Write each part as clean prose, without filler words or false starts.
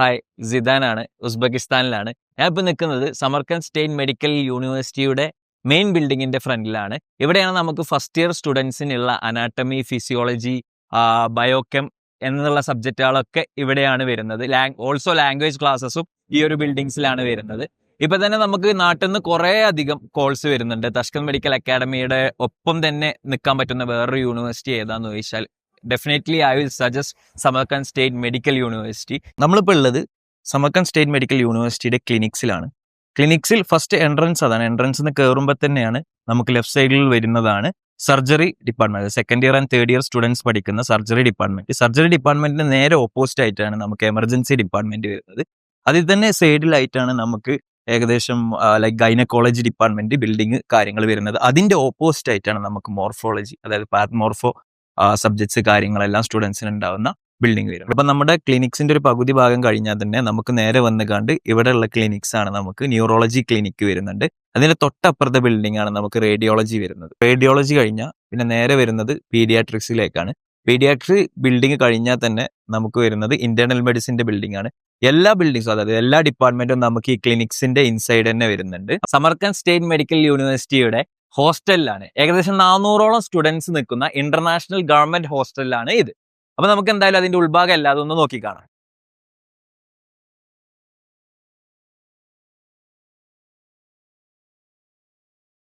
Hi, സിദാനാണ്. ഉസ്ബെക്കിസ്ഥാനിലാണ്. ഞാൻ ഇപ്പോൾ നിൽക്കുന്നത് സമർക്കന്ദ് സ്റ്റേറ്റ് മെഡിക്കൽ യൂണിവേഴ്സിറ്റിയുടെ മെയിൻ ബിൽഡിങ്ങിൻ്റെ ഫ്രണ്ടിലാണ്. ഇവിടെയാണ് നമുക്ക് ഫസ്റ്റ് ഇയർ സ്റ്റുഡൻസിനുള്ള അനാട്ടമി, ഫിസിയോളജി, ബയോകെം എന്നുള്ള സബ്ജക്റ്റുകളൊക്കെ ഇവിടെയാണ് വരുന്നത്. ഓൾസോ ലാംഗ്വേജ് ക്ലാസ്സസും ഈ ഒരു ബിൽഡിങ്സിലാണ് വരുന്നത്. ഇപ്പം തന്നെ നമുക്ക് നാട്ടിൽ നിന്ന് കുറേ അധികം കോഴ്സ് വരുന്നുണ്ട്. തഷ്കന്റ് മെഡിക്കൽ അക്കാഡമിയുടെ ഒപ്പം തന്നെ നിൽക്കാൻ പറ്റുന്ന വേറൊരു യൂണിവേഴ്സിറ്റി ഏതാണെന്ന് ചോദിച്ചാൽ definitely I will suggest Samarkand state medical university. നമ്മളിപ്പോൾ ഉള്ളത് സമർക്കന്ദ് സ്റ്റേറ്റ് മെഡിക്കൽ യൂണിവേഴ്സിറ്റിയുടെ ക്ലിനിക്സിലാണ്. ക്ലിനിക്സിൽ ഫസ്റ്റ് എൻട്രൻസ് അതാണ്. എൻട്രൻസ് എന്ന് കയറുമ്പോൾ തന്നെയാണ് നമുക്ക് ലെഫ്റ്റ് സൈഡിൽ വരുന്നതാണ് surgery department. Second year and third year students പഠിക്കുന്ന സർജറി ഡിപ്പാർട്ട്മെന്റ്. സർജറി ഡിപ്പാർട്ട്മെന്റിന് നേരെ ഓപ്പോസിറ്റ് ആയിട്ടാണ് നമുക്ക് എമർജൻസി ഡിപ്പാർട്ട്മെന്റ് വരുന്നത്. അതിൽ തന്നെ സൈഡിലായിട്ടാണ് നമുക്ക് ഏകദേശം ലൈക്ക് ഗൈനക്കോളജി ഡിപ്പാർട്ട്മെന്റ് ബിൽഡിംഗ് കാര്യങ്ങൾ വരുന്നത്. അതിന്റെ ഓപ്പോസിറ്റ് ആയിട്ടാണ് നമുക്ക് മോർഫോളജി, അതായത് പാത്മോർഫോ സബ്ജക്ട്സ് കാര്യങ്ങളെല്ലാം സ്റ്റുഡൻസിന് ഉണ്ടാവുന്ന ബിൽഡിംഗ് വരും. അപ്പം നമ്മുടെ ക്ലിനിക്സിന്റെ ഒരു പകുതി ഭാഗം കഴിഞ്ഞാൽ തന്നെ നമുക്ക് നേരെ വന്ന് കണ്ട് ഇവിടെയുള്ള ക്ലിനിക്സ് ആണ്. നമുക്ക് ന്യൂറോളജി ക്ലിനിക്ക് വരുന്നുണ്ട്. അതിന്റെ തൊട്ടപ്പുറത്തെ ബിൽഡിംഗ് ആണ് നമുക്ക് റേഡിയോളജി വരുന്നത്. റേഡിയോളജി കഴിഞ്ഞാൽ പിന്നെ നേരെ വരുന്നത് പീഡിയാട്രിക്സിലേക്കാണ്. പീഡിയാട്രി ബിൽഡിംഗ് കഴിഞ്ഞാൽ തന്നെ നമുക്ക് വരുന്നത് ഇന്റേണൽ മെഡിസിന്റെ ബിൽഡിംഗ് ആണ്. എല്ലാ ബിൽഡിങ്സും, അതായത് എല്ലാ ഡിപ്പാർട്ട്മെന്റും നമുക്ക് ഈ ക്ലിനിക്സിന്റെ ഇൻസൈഡ് തന്നെ വരുന്നുണ്ട്. സമർക്കന്ദ് സ്റ്റേറ്റ് മെഡിക്കൽ യൂണിവേഴ്സിറ്റിയുടെ ഹോസ്റ്റലിലാണ്. ഏകദേശം 400ഓളം സ്റ്റുഡൻസ് നിൽക്കുന്ന ഇന്റർനാഷണൽ ഗവൺമെന്റ് ഹോസ്റ്റലിലാണ് ഇത്. അപ്പൊ നമുക്ക് എന്തായാലും അതിന്റെ ഉൾഭാഗം അല്ലാതെ ഒന്ന് നോക്കിക്കാണാം.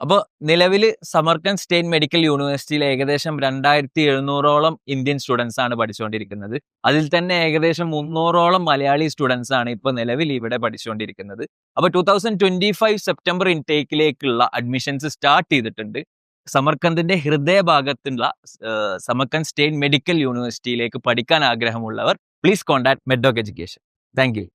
അപ്പോൾ നിലവിൽ സമർക്കന്ദ് സ്റ്റേറ്റ് മെഡിക്കൽ യൂണിവേഴ്സിറ്റിയിൽ ഏകദേശം 2700ഓളം ഇന്ത്യൻ സ്റ്റുഡൻസ് ആണ് പഠിച്ചുകൊണ്ടിരിക്കുന്നത്. അതിൽ തന്നെ ഏകദേശം 300ഓളം മലയാളി സ്റ്റുഡൻസ് ആണ് ഇപ്പോൾ നിലവിൽ ഇവിടെ പഠിച്ചുകൊണ്ടിരിക്കുന്നത്. അപ്പോൾ 2025 സെപ്റ്റംബർ ഇൻടേക്കിലേക്കുള്ള അഡ്മിഷൻസ് സ്റ്റാർട്ട് ചെയ്തിട്ടുണ്ട്. സമർക്കന്ദിന്റെ ഹൃദയഭാഗത്തുള്ള സമർക്കന്ദ് സ്റ്റേറ്റ് മെഡിക്കൽ യൂണിവേഴ്സിറ്റിയിലേക്ക് പഠിക്കാൻ ആഗ്രഹമുള്ളവർ please contact Meddoc education. Thank U.